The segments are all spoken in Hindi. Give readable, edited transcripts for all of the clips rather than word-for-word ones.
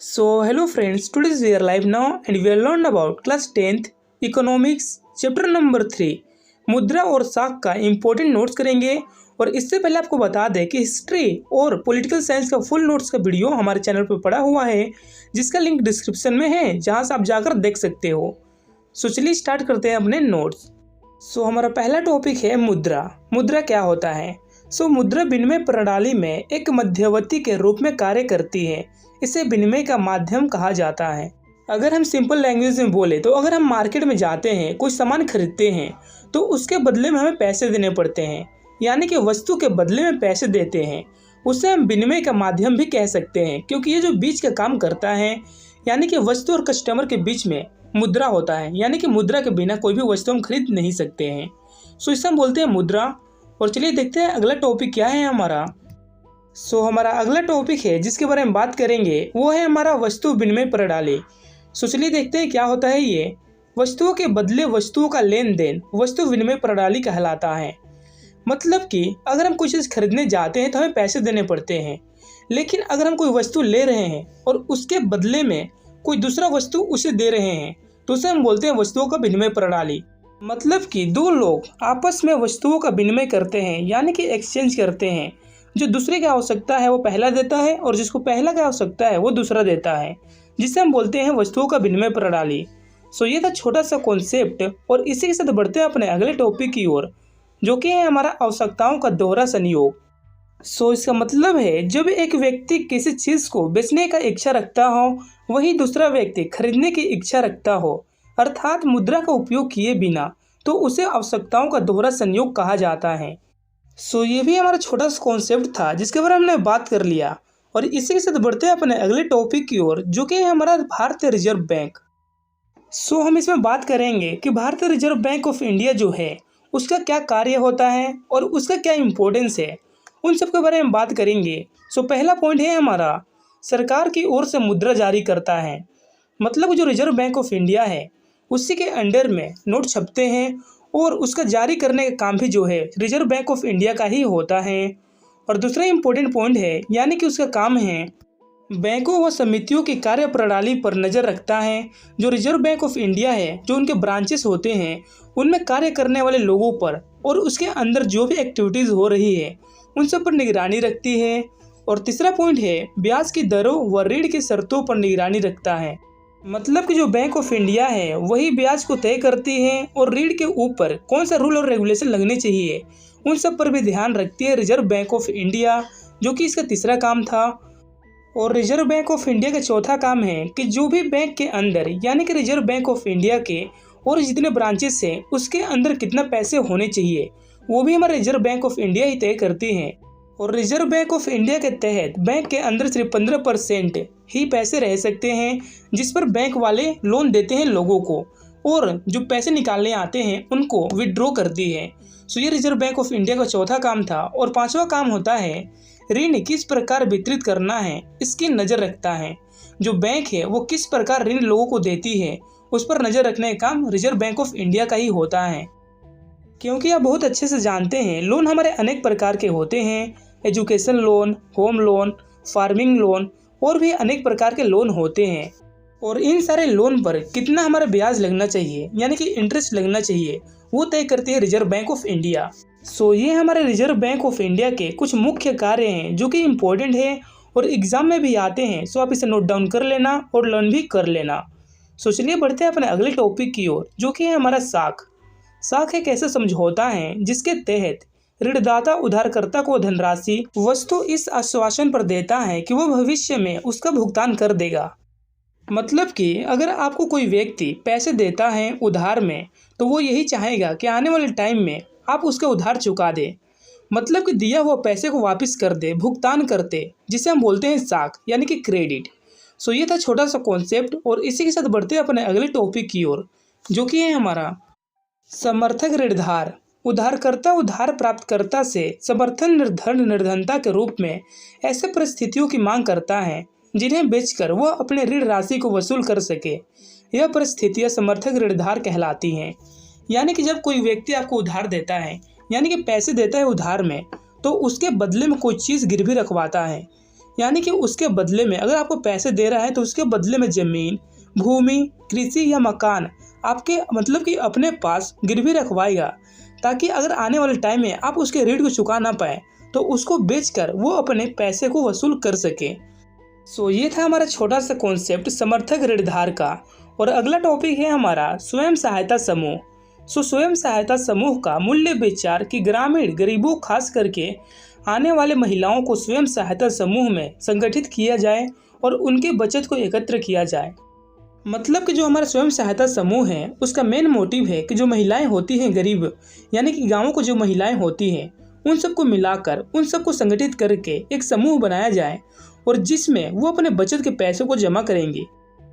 So hello friends, today we are live now and we will learn about class 10th economics chapter number 3 मुद्रा और साख का इम्पोर्टेंट नोट्स करेंगे। और इससे पहले आपको बता दें कि हिस्ट्री और पॉलिटिकल साइंस का फुल नोट्स का वीडियो हमारे चैनल पर पड़ा हुआ है, जिसका लिंक डिस्क्रिप्शन में है, जहां से आप जाकर देख सकते हो। सो चलिए स्टार्ट करते हैं अपने नोट्स। सो हमारा पहला टॉपिक है मुद्रा। मुद्रा क्या होता है? मुद्रा विनिमय प्रणाली में एक मध्यवर्ती के रूप में कार्य करती है। इसे विनिमय का माध्यम कहा जाता है। अगर हम सिंपल लैंग्वेज में बोले तो अगर हम मार्केट में जाते हैं, कोई सामान खरीदते हैं, तो उसके बदले में हमें पैसे देने पड़ते हैं, यानी कि वस्तु के बदले में पैसे देते हैं। उसे हम विनिमय का माध्यम भी कह सकते हैं, क्योंकि ये जो बीच का काम करता है, यानी कि वस्तु और कस्टमर के बीच में मुद्रा होता है, यानी कि मुद्रा के बिना कोई भी वस्तु हम खरीद नहीं सकते हैं। इसे हम बोलते हैं मुद्रा। और चलिए देखते हैं अगला टॉपिक क्या है हमारा। हमारा अगला टॉपिक है जिसके बारे में बात करेंगे, वो है हमारा वस्तु विनिमय प्रणाली। चलिए देखते हैं क्या होता है ये। वस्तुओं के बदले वस्तुओं का लेन देन वस्तु विनिमय प्रणाली कहलाता है। मतलब कि अगर हम कोई चीज़ खरीदने जाते हैं तो हमें पैसे देने पड़ते हैं, लेकिन अगर हम कोई वस्तु ले रहे हैं और उसके बदले में कोई दूसरा वस्तु उसे दे रहे हैं, तो उसे हम बोलते हैं वस्तुओं का विनिमय प्रणाली। मतलब कि दो लोग आपस में वस्तुओं का विनिमय करते हैं, यानी कि एक्सचेंज करते हैं। जो दूसरे की आवश्यकता है वो पहला देता है, और जिसको पहला की आवश्यकता है वो दूसरा देता है, जिसे हम बोलते हैं वस्तुओं का विनिमय प्रणाली। ये था छोटा सा कॉन्सेप्ट, और इसी के साथ बढ़ते हैं अपने अगले टॉपिक की ओर, जो कि है हमारा आवश्यकताओं का दोहरा संयोग। इसका मतलब है जब एक व्यक्ति किसी चीज़ को बेचने का इच्छा रखता हो, वही दूसरा व्यक्ति खरीदने की इच्छा रखता हो, अर्थात मुद्रा का उपयोग किए बिना, तो उसे आवश्यकताओं का दोहरा संयोग कहा जाता है। ये भी हमारा छोटा सा कॉन्सेप्ट था जिसके बारे में हमने बात कर लिया। और इसी के साथ बढ़ते हैं अपने अगले टॉपिक की ओर, जो कि है हमारा भारतीय रिजर्व बैंक। हम इसमें बात करेंगे कि भारतीय रिजर्व बैंक ऑफ इंडिया जो है उसका क्या कार्य होता है और उसका क्या इम्पोर्टेंस है, उन सब के बारे में बात करेंगे। पहला पॉइंट है हमारा, सरकार की ओर से मुद्रा जारी करता है। मतलब जो रिजर्व बैंक ऑफ इंडिया है उसी के अंडर में नोट छपते हैं, और उसका जारी करने का काम भी जो है रिजर्व बैंक ऑफ इंडिया का ही होता है। और दूसरा इम्पोर्टेंट पॉइंट है, यानी कि उसका काम है बैंकों व समितियों की कार्य प्रणाली पर नज़र रखता है। जो रिजर्व बैंक ऑफ इंडिया है, जो उनके ब्रांचेस होते हैं, उनमें कार्य करने वाले लोगों पर और उसके अंदर जो भी एक्टिविटीज़ हो रही है उन सब पर निगरानी रखती है। और तीसरा पॉइंट है, ब्याज की दरों व ऋण की शर्तों पर निगरानी रखता है। मतलब कि जो बैंक ऑफ इंडिया है वही ब्याज को तय करती है, और ऋण के ऊपर कौन सा रूल और रेगुलेशन लगने चाहिए उन सब पर भी ध्यान रखती है रिजर्व बैंक ऑफ इंडिया, जो कि इसका तीसरा काम था। और रिजर्व बैंक ऑफ इंडिया का चौथा काम है कि जो भी बैंक के अंदर, यानी कि रिजर्व बैंक ऑफ इंडिया के और जितने ब्रांचेस हैं उसके अंदर कितना पैसे होने चाहिए, वो भी हमारे रिजर्व बैंक ऑफ इंडिया ही तय करती है। और रिजर्व बैंक ऑफ इंडिया के तहत बैंक के अंदर सिर्फ 15% ही पैसे रह सकते हैं, जिस पर बैंक वाले लोन देते हैं लोगों को, और जो पैसे निकालने आते हैं उनको विड्रॉ करती है। ये रिजर्व बैंक ऑफ इंडिया का चौथा काम था। और पांचवा काम होता है ऋण किस प्रकार वितरित करना है, इसकी नज़र रखता है। जो बैंक है वो किस प्रकार ऋण लोगों को देती है, उस पर नज़र रखने का काम रिजर्व बैंक ऑफ इंडिया का ही होता है। क्योंकि आप बहुत अच्छे से जानते हैं लोन हमारे अनेक प्रकार के होते हैं, education loan, home loan, farming loan, और भी अनेक प्रकार के लोन होते हैं। और इन सारे लोन पर कितना हमारा ब्याज लगना चाहिए, यानी कि इंटरेस्ट लगना चाहिए, वो तय करती है रिजर्व बैंक ऑफ इंडिया। ये हमारे रिजर्व बैंक ऑफ इंडिया के कुछ मुख्य कार्य हैं जो कि इम्पोर्टेंट है और एग्जाम में भी आते हैं। आप इसे नोट डाउन कर लेना और लर्न भी कर लेना। चलिए बढ़ते हैं अपने अगले टॉपिक की ओर, जो कि है हमारा साख। साख एक ऐसा समझौता है जिसके तहत ऋणदाता उधारकर्ता को धनराशि वस्तु इस आश्वासन पर देता है कि वह भविष्य में उसका भुगतान कर देगा। मतलब कि अगर आपको कोई व्यक्ति पैसे देता है उधार में, तो वो यही चाहेगा कि आने वाले टाइम में आप उसका उधार चुका दे, मतलब कि दिया हुआ पैसे को वापस कर दे, भुगतान करते, जिसे हम बोलते हैं साख, यानी कि क्रेडिट। ये था छोटा सा कॉन्सेप्ट। और इसी के साथ बढ़ते हैं अपने अगले टॉपिक की ओर, जो कि है हमारा समर्थक ऋणधार। उधारकर्ता उधार प्राप्तकर्ता से समर्थन निर्धनता के रूप में ऐसे परिस्थितियों की मांग करता है जिन्हें बेचकर वह अपने ऋण राशि को वसूल कर सके। यह परिस्थितियां समर्थक ऋणधार कहलाती हैं। यानी कि जब कोई व्यक्ति आपको उधार देता है, यानी कि पैसे देता है उधार में, तो उसके बदले में कोई चीज़ गिरवी रखवाता है, यानी कि उसके बदले में अगर आपको पैसे दे रहा है तो उसके बदले में ज़मीन, भूमि, कृषि या मकान आपके मतलब कि अपने पास गिरवी रखवाएगा, ताकि अगर आने वाले टाइम में आप उसके ऋण को चुका ना पाए तो उसको बेचकर वो अपने पैसे को वसूल कर सके। सो ये था हमारा छोटा सा कॉन्सेप्ट समर्थक ऋणधार का। और अगला टॉपिक है हमारा स्वयं सहायता समूह। सो स्वयं सहायता समूह का मूल्य विचार कि ग्रामीण गरीबों खास करके आने वाले महिलाओं को स्वयं सहायता समूह में संगठित किया जाए और उनकी बचत को एकत्र किया जाए। मतलब कि जो हमारा स्वयं सहायता समूह है उसका मेन मोटिव है कि जो महिलाएं होती हैं गरीब, यानी कि गाँवों को जो महिलाएं होती हैं उन सबको मिलाकर उन सबको संगठित करके एक समूह बनाया जाए और जिसमें वो अपने बचत के पैसों को जमा करेंगी,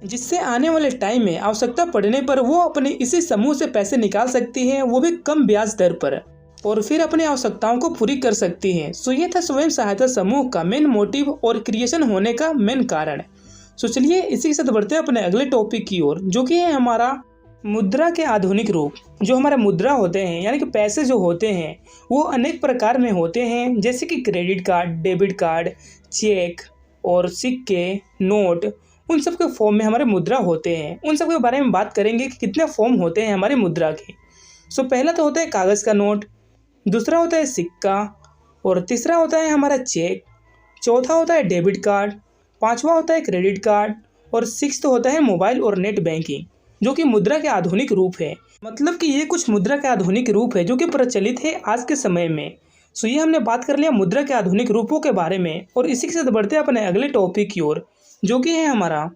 जिससे आने वाले टाइम में आवश्यकता पड़ने पर वो अपने इसी समूह से पैसे निकाल सकती हैं, वो भी कम ब्याज दर पर, और फिर अपनी आवश्यकताओं को पूरी कर सकती हैं। सो ये था स्वयं सहायता समूह का मेन मोटिव और क्रिएशन होने का मेन कारण। सो चलिए इसी के साथ बढ़ते हैं अपने अगले टॉपिक की ओर, जो कि है हमारा मुद्रा के आधुनिक रूप। जो हमारे मुद्रा होते हैं यानी कि पैसे जो होते हैं वो अनेक प्रकार में होते हैं, जैसे कि credit card, debit card, cheque और सिक्के, नोट, उन सब के फॉर्म में हमारे मुद्रा होते हैं। उन सब के बारे में बात करेंगे कि कितने फॉर्म होते हैं हमारे मुद्रा के। सो पहला तो होता है कागज़ का नोट, दूसरा होता है सिक्का, और तीसरा होता है हमारा चेक, चौथा होता है डेबिट कार्ड, पांचवा होता है क्रेडिट कार्ड, और सिक्स्थ होता है मोबाइल और नेट बैंकिंग, जो कि मुद्रा के आधुनिक रूप है। मतलब कि ये कुछ मुद्रा के आधुनिक रूप है जो कि प्रचलित है आज के समय में। सो ये हमने बात कर लिया मुद्रा के आधुनिक रूपों के बारे में, और इसी के साथ बढ़ते हैं अपने अगले टॉपिक की ओर, जो कि है हमारा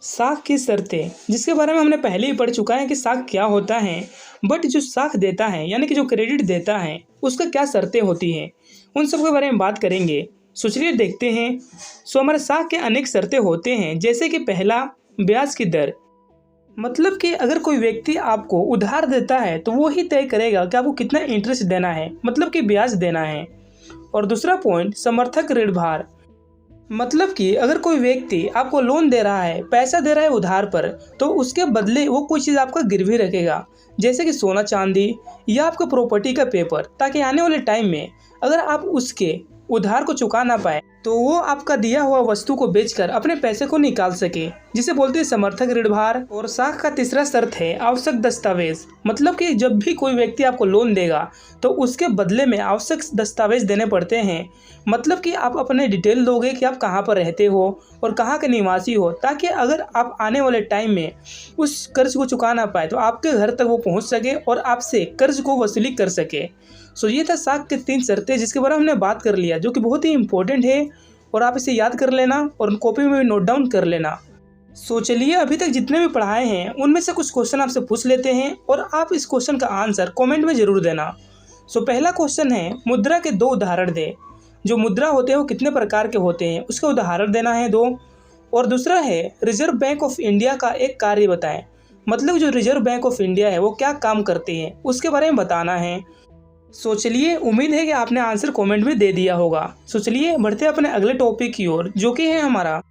साख की शर्तें, जिसके बारे में हमने पहले ही पढ़ चुका है कि साख क्या होता है। बट जो साख देता है यानी कि जो क्रेडिट देता है उसका क्या शर्तें होती हैं, उन सब के बारे में बात करेंगे। सो चलिए देखते हैं। सो हमारे साख के अनेक शर्तें होते हैं, जैसे कि पहला ब्याज की दर। मतलब कि अगर कोई व्यक्ति आपको उधार देता है तो वो ही तय करेगा कि आपको कितना इंटरेस्ट देना है, मतलब कि ब्याज देना है। और दूसरा पॉइंट समर्थक ऋणभार। मतलब कि अगर कोई व्यक्ति आपको लोन दे रहा है, पैसा दे रहा है उधार पर, तो उसके बदले वो कोई चीज़ आपका गिरवी रखेगा, जैसे कि सोना चांदी या आपका प्रॉपर्टी का पेपर, ताकि आने वाले टाइम में अगर आप उसके उधार को चुका ना पाए तो वो आपका दिया हुआ वस्तु को बेचकर अपने पैसे को निकाल सके, जिसे बोलते हैं समर्थक ऋणभार। और साख का तीसरा शर्त है आवश्यक दस्तावेज। मतलब कि जब भी कोई व्यक्ति आपको लोन देगा तो उसके बदले में आवश्यक दस्तावेज देने पड़ते हैं। मतलब कि आप अपने डिटेल दोगे कि आप कहाँ पर रहते हो और कहाँ के निवासी हो, ताकि अगर आप आने वाले टाइम में उस कर्ज को चुका ना पाए तो आपके घर तक वो पहुँच सके और आपसे कर्ज को वसूली कर सके। सो ये था साख के 3 शर्तें, जिसके बारे में हमने बात कर लिया, जो कि बहुत ही इंपॉर्टेंट है, और आप इसे याद कर लेना और कॉपी में भी नोट डाउन कर लेना। सो चलिए अभी तक जितने भी पढ़ाए हैं उनमें से कुछ क्वेश्चन आपसे पूछ लेते हैं और आप इस क्वेश्चन का आंसर कमेंट में ज़रूर देना। सो पहला क्वेश्चन है मुद्रा के 2 उदाहरण दे। जो मुद्रा होते हैं वो कितने प्रकार के होते हैं उसके उदाहरण देना है 2। और दूसरा है रिजर्व बैंक ऑफ इंडिया का एक कार्य बताएं। मतलब जो रिजर्व बैंक ऑफ इंडिया है वो क्या काम करती है उसके बारे में बताना है। सो चलिए उम्मीद है कि आपने आंसर कमेंट में दे दिया होगा। सो चलिए बढ़ते हैं अपने अगले टॉपिक की ओर, जो कि है हमारा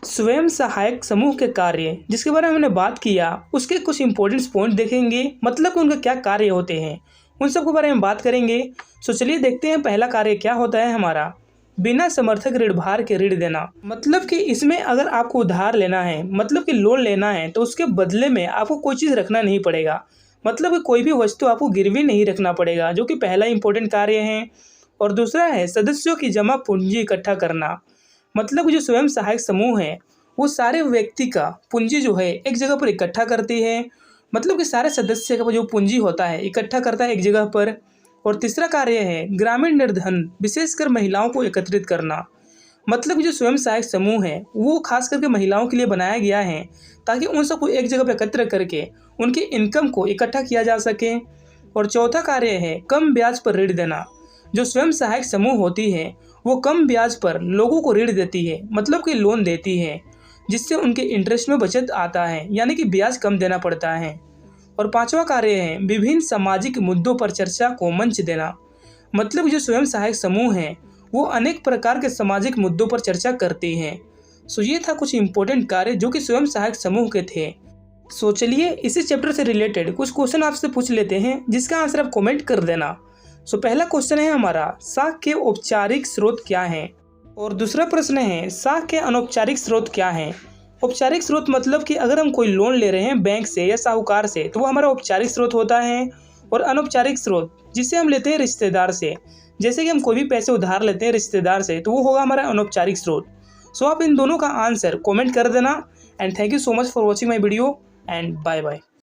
स्वयं सहायक समूह के कार्य, जिसके बारे में हमने बात किया उसके कुछ इंपॉर्टेंट पॉइंट देखेंगे, मतलब कि उनके क्या कार्य होते हैं उन सब के बारे में बात करेंगे। सो चलिए देखते हैं पहला कार्य क्या होता है हमारा बिना समर्थक ऋणभार के ऋण देना। मतलब कि इसमें अगर आपको उधार लेना है, मतलब कि लोन लेना है, तो उसके बदले में आपको कोई चीज़ रखना नहीं पड़ेगा। मतलब कि कोई भी वस्तु आपको गिरवी नहीं रखना पड़ेगा, जो कि पहला इंपॉर्टेंट कार्य है। और दूसरा है सदस्यों की जमा पूंजी इकट्ठा करना। मतलब जो स्वयं सहायक समूह है वो सारे व्यक्ति का पूंजी जो है एक जगह पर इकट्ठा करती है। मतलब कि सारे सदस्य का जो पूंजी होता है इकट्ठा करता है एक जगह पर। और तीसरा कार्य है ग्रामीण निर्धन विशेषकर महिलाओं को एकत्रित करना। मतलब जो स्वयं सहायक समूह है वो खास करके महिलाओं के लिए बनाया गया है, ताकि उन सबको एक जगह पर एकत्र करके उनकी इनकम को इकट्ठा किया जा सके। और चौथा कार्य है कम ब्याज पर ऋण देना। जो स्वयं सहायक समूह होती है वो कम ब्याज पर लोगों को ऋण देती है, मतलब कि लोन देती है, जिससे उनके इंटरेस्ट में बचत आता है, यानी कि ब्याज कम देना पड़ता है। और पांचवा कार्य है विभिन्न सामाजिक मुद्दों पर चर्चा को मंच देना। मतलब जो स्वयं सहायक समूह है वो अनेक प्रकार के सामाजिक मुद्दों पर चर्चा करती हैं। सो ये था कुछ इंपॉर्टेंट कार्य जो कि स्वयं सहायक समूह के थे। सो चलिए इसी चैप्टर से रिलेटेड कुछ क्वेश्चन आपसे पूछ लेते हैं, जिसका आंसर आप कमेंट कर देना। सो पहला क्वेश्चन है हमारा, साख के औपचारिक स्रोत क्या हैं? और दूसरा प्रश्न है, साख के अनौपचारिक स्रोत क्या हैं? औपचारिक स्रोत मतलब कि अगर हम कोई लोन ले रहे हैं बैंक से या साहूकार से तो वो हमारा औपचारिक स्रोत होता है। और अनौपचारिक स्रोत जिसे हम लेते हैं रिश्तेदार से, जैसे कि हम कोई भी पैसे उधार लेते हैं रिश्तेदार से तो वो होगा हमारा अनौपचारिक स्रोत। सो आप इन दोनों का आंसर कमेंट कर देना। And thank you so much for watching my video and bye bye.